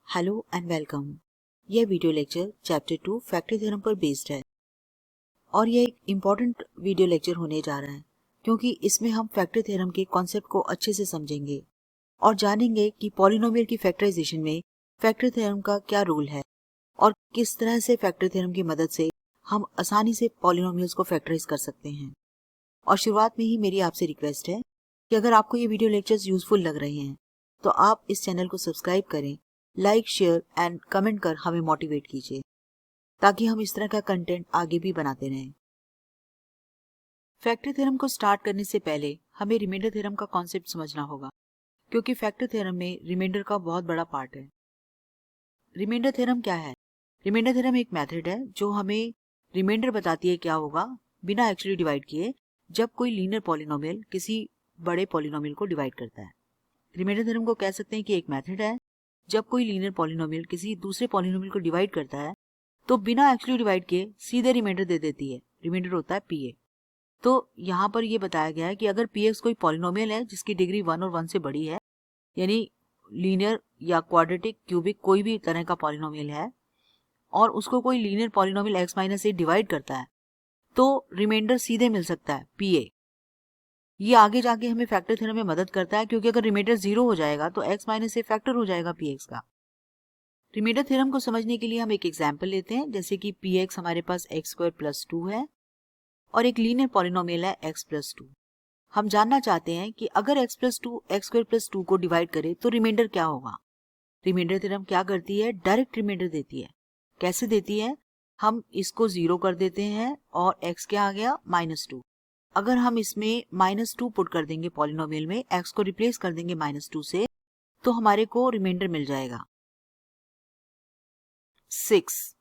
Hello and welcome. यह video lecture chapter 2 factor theorem पर based है और यह एक इम्पॉर्टेंट वीडियो लेक्चर होने जा रहा है क्योंकि इसमें हम फैक्टर थ्योरम के कॉन्सेप्ट को अच्छे से समझेंगे और जानेंगे कि पॉलिनोमियल की फैक्टराइजेशन में फैक्टर थ्योरम का क्या रोल है और किस तरह से फैक्टर थ्योरम की मदद से हम आसानी से पॉलिनोमियल्स को फैक्टराइज कर सकते हैं। और शुरुआत में ही मेरी आपसे रिक्वेस्ट है कि अगर आपको ये वीडियो लेक्चर्स यूजफुल लग रहे हैं तो आप इस चैनल को सब्सक्राइब करें, लाइक, शेयर एंड कमेंट कर हमें मोटिवेट कीजिए ताकि हम इस तरह का कंटेंट आगे भी बनाते रहें। फैक्टर थ्योरम को स्टार्ट करने से पहले हमें रिमाइंडर थ्योरम का कॉन्सेप्ट समझना होगा क्योंकि फैक्टर थ्योरम में रिमाइंडर का बहुत बड़ा पार्ट है। रिमाइंडर थ्योरम क्या है? रिमाइंडर थ्योरम एक मेथड है जो हमें रिमाइंडर बताती है क्या होगा बिना एक्चुअली डिवाइड किए जब कोई लीनियर पॉलिनोमियल किसी बड़े पॉलिनोमियल को डिवाइड करता है। रिमाइंडर थ्योरम को कह सकते हैं कि एक मेथड है जब कोई लीनियर पॉलिनोमियल किसी दूसरे पॉलिनोमियल को डिवाइड करता है तो बिना एक्चुअली डिवाइड किए सीधे रिमाइंडर दे देती है। रिमाइंडर होता है पीए। तो यहाँ पर ये बताया गया है कि अगर पीएक्स कोई पॉलिनोमियल है जिसकी डिग्री 1 और 1 से बड़ी है, यानी लीनियर या क्वाड्रेटिक, क्यूबिक कोई भी तरह का पॉलिनोमियल है और उसको कोई लीनियर पॉलिनोमियल x माइनस ए डिवाइड करता है तो रिमाइंडर सीधे मिल सकता है पीए। ये आगे जाके हमें फैक्टर थ्योरम में मदद करता है क्योंकि अगर रिमाइंडर 0 हो जाएगा तो x माइनस ए फैक्टर हो जाएगा पीएक्स का। रिमाइंडर थ्योरम को समझने के लिए हम एक एग्जांपल लेते हैं, जैसे कि px हमारे पास x² + 2 है और एक लीनियर पॉलिनोमियल है x+2। हम जानना चाहते हैं कि अगर x+2 x² + 2 को डिवाइड करे तो रिमाइंडर क्या होगा। रिमाइंडर थ्योरम क्या करती है? डायरेक्ट रिमाइंडर देती है। कैसे देती है? हम इसको 0 कर देते हैं और x क्या आ गया? -2। अगर हम इसमें -2 पुट कर देंगे पॉलिनोमियल में, x को रिप्लेस कर देंगे -2 से, तो हमारे को रिमाइंडर मिल जाएगा 6।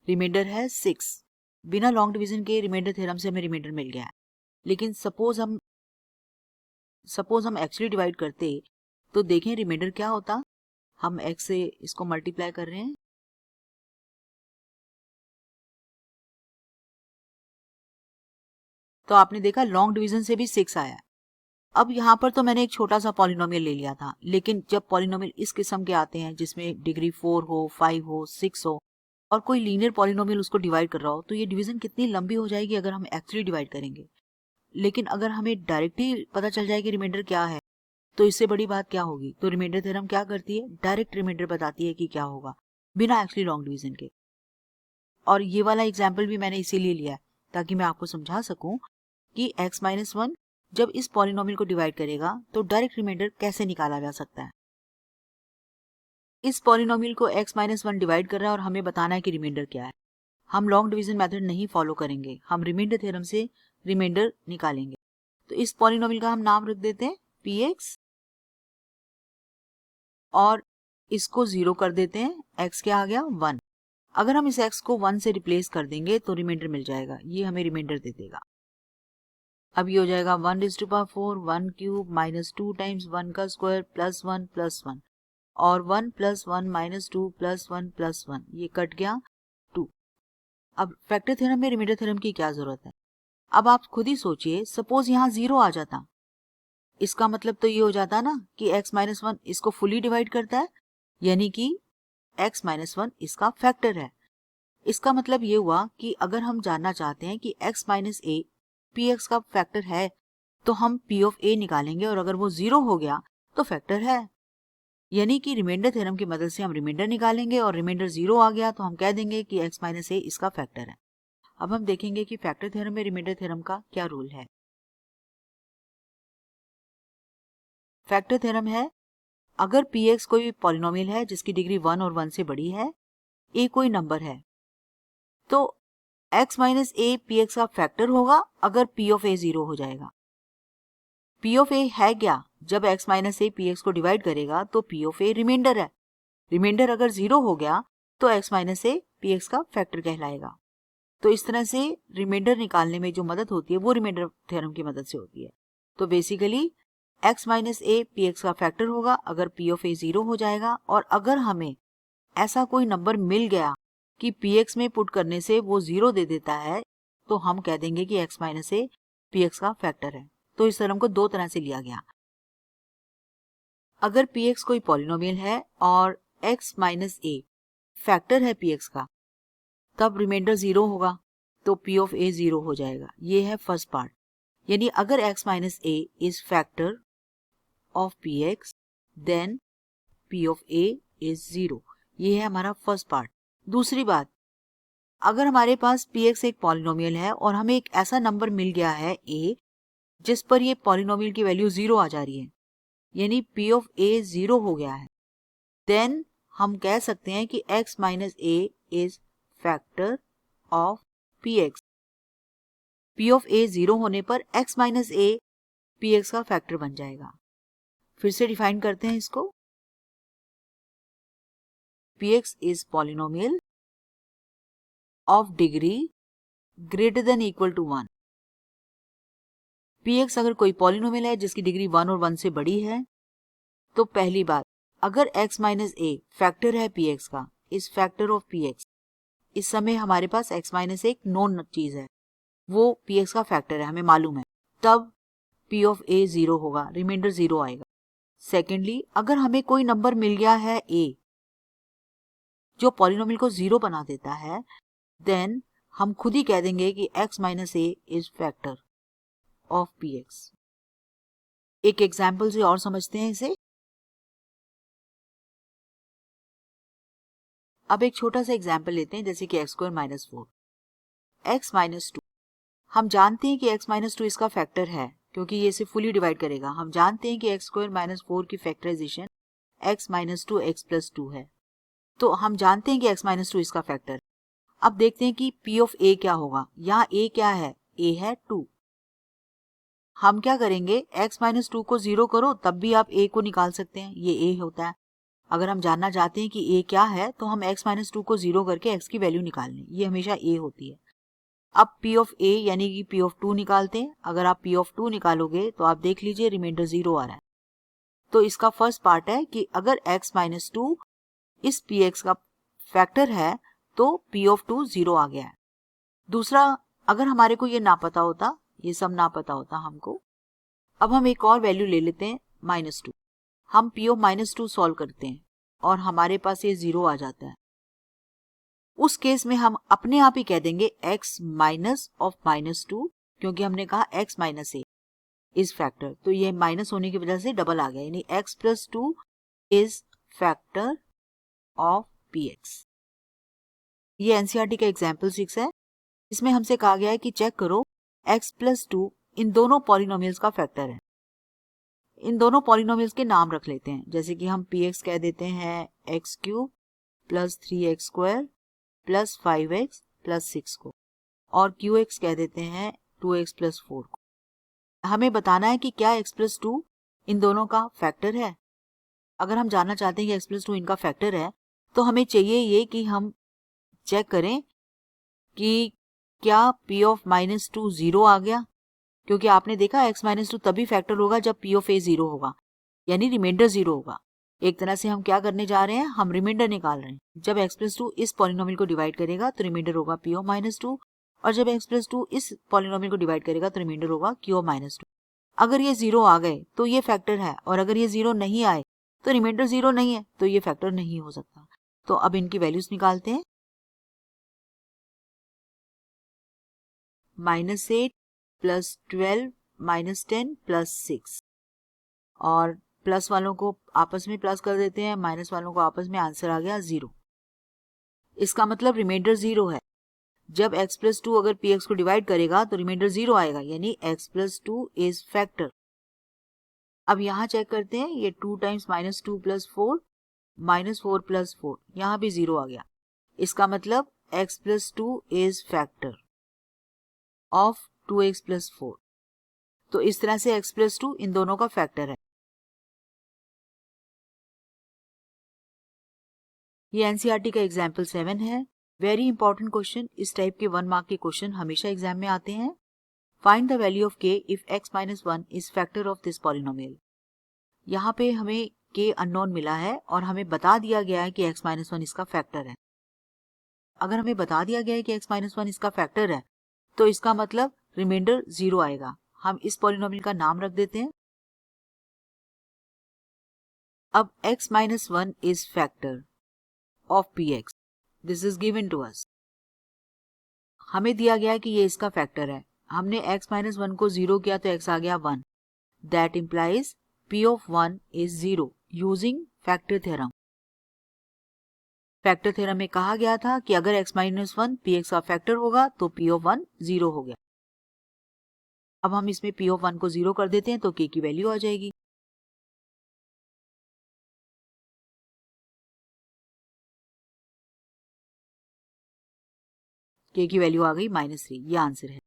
रिमाइंडर है 6। बिना लॉन्ग डिवीजन के रिमाइंडर थ्योरम से हमें रिमाइंडर मिल गया है। लेकिन सपोज हम एक्चुअली डिवाइड करते तो देखें रिमाइंडर क्या होता। हम x से इसको मल्टीप्लाई कर रहे हैं तो आपने देखा लॉन्ग डिवीजन से भी 6 आया। अब यहाँ पर तो मैंने एक छोटा सा पॉलिनोमियल ले लिया था, लेकिन जब पॉलिनोमियल इस किस्म के आते हैं जिसमें डिग्री 4 हो, 5 हो, 6 हो और कोई लीनियर पॉलिनोमियल उसको डिवाइड कर रहा हो तो ये डिवीजन कितनी लंबी हो जाएगी अगर हम एक्चुअली डिवाइड करेंगे। लेकिन अगर हमें डायरेक्टली पता चल जाए कि रिमाइंडर क्या है तो इससे बड़ी बात क्या होगी। तो रिमाइंडर थ्योरम क्या करती है? डायरेक्ट रिमाइंडर बताती है कि क्या होगा बिना एक्चुअली लॉन्ग डिवीजन के। और ये वाला एग्जाम्पल भी मैंने इसीलिए लिया है ताकि मैं आपको समझा सकूं कि x-1 जब इस पॉलिनोमियल को डिवाइड करेगा तो डायरेक्ट रिमाइंडर कैसे निकाला जा सकता है। इस पॉलिनोमियल को x-1 डिवाइड कर रहा है और हमें बताना है कि रिमाइंडर क्या है। हम लॉन्ग डिवीजन मेथड नहीं फॉलो करेंगे, हम रिमाइंडर थ्योरम से रिमाइंडर निकालेंगे। तो इस पॉलिनोमियल का हम नाम रख देते हैं px और इसको 0 कर देते हैं। x क्या आ गया? 1। अगर हम इस x को 1 से रिप्लेस कर देंगे तो रिमाइंडर मिल जाएगा। ये हमें रिमाइंडर दे देगा। अब ये हो जाएगा 1⁴ 1 क्यूब -2 टाइम्स 1 का स्क्वायर +1 +1 और 1 + 1 -2 +1 +1, ये कट गया 2। अब फैक्टर थ्योरम में रिमाइंडर थ्योरम की क्या जरूरत है? अब आप खुद ही सोचिए, सपोज यहाँ 0 आ जाता, इसका मतलब तो ये हो जाता ना कि x-1 इसको फुली डिवाइड करता है, यानी कि x-1 इसका फैक्टर है। इसका मतलब ये हुआ कि अगर हम जानना चाहते हैं कि x-a px का फैक्टर है तो हम p ऑफ a निकालेंगे और अगर वो 0 हो गया तो फैक्टर है। यानी कि रिमाइंडर थ्योरम की मदद से हम रिमाइंडर निकालेंगे और रिमाइंडर 0 आ गया तो हम कह देंगे कि x-a इसका फैक्टर है। अब हम देखेंगे कि फैक्टर थ्योरम में रिमाइंडर थ्योरम का क्या रोल है। फैक्टर थ्योरम है, अगर px कोई पॉलिनोमियल है जिसकी डिग्री 1 और 1 से बड़ी है, a कोई नंबर है, तो x-a px का फैक्टर होगा अगर p ऑफ a 0 हो जाएगा। p ऑफ a है क्या? जब x-a px को डिवाइड करेगा तो p ऑफ a रिमाइंडर है। रिमाइंडर अगर 0 हो गया तो x-a px का फैक्टर कहलाएगा। तो इस तरह से रिमाइंडर निकालने में जो मदद होती है वो रिमाइंडर थ्योरम की मदद से होती है। तो बेसिकली x-a px का फैक्टर होगा अगर p ऑफ a 0 हो जाएगा और अगर हमें ऐसा कोई नंबर मिल गया कि px में पुट करने से वो 0 दे देता है तो हम कह देंगे कि x-a px का फैक्टर है। तो इस थ्योरम को दो तरह से लिया गया। अगर px कोई पॉलिनोमियल है और x माइनस a फैक्टर है px का, तब रिमाइंडर 0 होगा, तो p ऑफ a 0 हो जाएगा। ये है फर्स्ट पार्ट। यानी अगर x minus a is factor of px then p of a is 0। ये है हमारा फर्स्ट पार्ट। दूसरी बात, अगर हमारे पास px एक पॉलिनोमियल है और हमें एक ऐसा नंबर मिल गया है a जिस पर ये पॉलिनोमियल की वैल्यू 0 आ जा रही है, यानी p ऑफ a 0 हो गया है, देन हम कह सकते हैं कि x minus a is factor of px। p of a 0 होने पर x माइनस a px का फैक्टर बन जाएगा। फिर से डिफाइन करते हैं इसको। px is polynomial of degree greater than equal to 1। px अगर कोई पॉलिनोमियल है जिसकी डिग्री 1 और 1 से बड़ी है, तो पहली बात, अगर x माइनस a फैक्टर है px का, इस फैक्टर ऑफ px, इस समय हमारे पास x माइनस एक नोन चीज है, वो px का फैक्टर है, हमें मालूम है, तब p ऑफ a 0 होगा, रिमाइंडर 0 आएगा। सेकेंडली, अगर हमें कोई नंबर मिल गया है a जो पॉलिनोमियल को 0 बना देता है, देन हम खुद ही कह देंगे कि x minus a is factor of px। एक एग्जाम्पल से और समझते हैं इसे। अब एक छोटा सा एग्जाम्पल लेते हैं, जैसे कि x square minus 4, x minus 2। हम जानते हैं कि x माइनस 2 इसका फैक्टर है, क्योंकि ये इसे फुली डिवाइड करेगा। हम जानते हैं कि x स्क्वायर माइनस 4 की factorization x minus 2 x plus 2 है, तो हम जानते हैं कि x माइनस 2 इसका फैक्टर। अब देखते हैं कि p ऑफ a क्या होगा। यहाँ a क्या है? a है 2। हम क्या करेंगे, x माइनस 2 को 0 करो, तब भी आप a को निकाल सकते हैं, ये a होता है। अगर हम जानना चाहते हैं कि a क्या है, तो हम x माइनस 2 को 0 करके x की वैल्यू निकाल लें, ये हमेशा a होती है। अब p ऑफ a यानी कि p ऑफ 2 निकालते हैं। अगर आप p ऑफ 2 निकालोगे तो आप देख लीजिए रिमाइंडर 0 आ रहा है। तो इसका फर्स्ट पार्ट है कि अगर x माइनस 2 इस px का फैक्टर है, तो p ऑफ 2 0 आ गया है। दूसरा, अगर हमारे को ये ना पता होता, ये सब ना पता होता हमको, अब हम एक और वैल्यू ले लेते हैं -2। हम p ऑफ -2 सॉल्व करते हैं और हमारे पास ये 0 आ जाता है। उस केस में हम अपने आप ही कह देंगे x माइनस ऑफ -2, क्योंकि हमने कहा x minus a is factor, तो ये माइनस होने की वजह से डबल आ गया, यानी x plus 2 is factor of px। ये एनसीईआरटी का एग्जाम्पल 6 है। इसमें हमसे कहा गया है कि चेक करो x प्लस 2 इन दोनों पॉलिनोमियल्स का फैक्टर है। इन दोनों पॉलिनोमियल्स के नाम रख लेते हैं, जैसे कि हम px कह देते हैं x cube plus 3x square plus 5x plus 6 को, और qx कह देते हैं 2x प्लस 4 को। हमें बताना है कि क्या x प्लस 2 इन दोनों का फैक्टर है। अगर हम जानना चाहते हैं कि x प्लस 2 इनका फैक्टर है, तो हमें चाहिए ये कि हम चेक करें कि क्या p ऑफ -2 0 आ गया, क्योंकि आपने देखा x -2 तभी फैक्टर होगा जब p ऑफ a 0 होगा, यानी रिमाइंडर 0 होगा। एक तरह से हम क्या करने जा रहे हैं, हम रिमाइंडर निकाल रहे हैं। जब x प्लस 2 इस पॉलिनोमियल को डिवाइड करेगा तो रिमाइंडर होगा p ऑफ -2, और जब x प्लस 2 इस पॉलिनोमियल को डिवाइड करेगा तो रिमाइंडर होगा q ऑफ -2। अगर ये 0 आ गए तो ये फैक्टर है, और अगर ये 0 नहीं आए तो रिमाइंडर 0 नहीं है, तो ये फैक्टर नहीं हो सकता। तो अब इनकी वैल्यूज निकालते हैं। -8 प्लस 12 -10 प्लस 6, और प्लस वालों को आपस में प्लस कर देते हैं, माइनस वालों को आपस में, आंसर आ गया 0। इसका मतलब रिमाइंडर 0 है। जब x प्लस 2 अगर px को डिवाइड करेगा तो रिमाइंडर 0 आएगा, यानी x प्लस 2 इज फैक्टर। अब यहाँ चेक करते हैं, ये 2 टाइम्स -2 प्लस 4 -4 प्लस 4, यहाँ भी 0 आ गया। इसका मतलब x plus 2 is factor of 2x plus 4। तो इस तरह से x प्लस 2 इन दोनों का फैक्टर है। ये एनसीईआरटी का एग्जाम्पल 7 है। वेरी इंपॉर्टेंट क्वेश्चन, इस टाइप के 1 मार्क के क्वेश्चन हमेशा एग्जाम में आते हैं। Find the value of k if x minus 1 is factor of this polynomial. यहाँ पे हमें k अननोन मिला है और हमें बता दिया गया है कि x माइनस 1 इसका फैक्टर है। अगर हमें बता दिया गया है कि x माइनस 1 इसका फैक्टर है, तो इसका मतलब रिमाइंडर 0 आएगा। हम इस पॉलिनोमियल का नाम रख देते हैं। अब x minus 1 is factor, of P X, this is given to us. हमें दिया गया है कि ये इसका फैक्टर है। हमने x माइनस 1 को 0 किया तो x आ गया 1। That implies p of 1 is 0 using factor theorem. Factor theorem में कहा गया था कि अगर x माइनस 1 px का फैक्टर होगा तो p ऑफ 1 0 हो गया। अब हम इसमें p ऑफ 1 को 0 कर देते हैं तो k की वैल्यू आ जाएगी। k की वैल्यू आ गई -3। ये आंसर है।